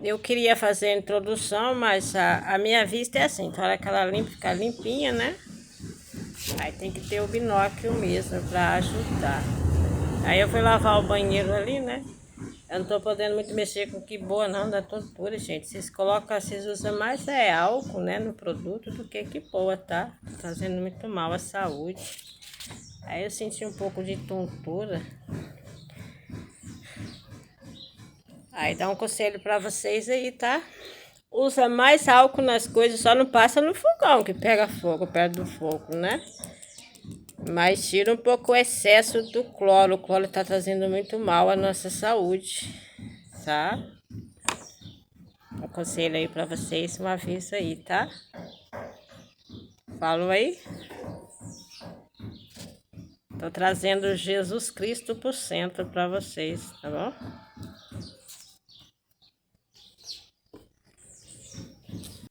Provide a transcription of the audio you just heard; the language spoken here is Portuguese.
eu queria fazer a introdução, mas a minha vista é assim, na hora que ela limpa, fica limpinha, né? Aí tem que ter o binóculo mesmo pra ajudar. Aí eu fui lavar o banheiro ali, né? Eu não tô podendo muito mexer com que boa não, da tontura, gente. Vocês usam mais álcool, né, no produto do que boa, tá? Tá fazendo muito mal à saúde. Aí eu senti um pouco de tontura. Aí dá um conselho pra vocês aí, tá? Usa mais álcool nas coisas, só não passa no fogão, que pega fogo perto do fogo, né? Mas tira um pouco o excesso do cloro. O cloro tá trazendo muito mal à nossa saúde, tá? Aconselho aí pra vocês, uma vez aí, tá? Falo aí. Tô trazendo Jesus Cristo pro centro pra vocês, tá bom?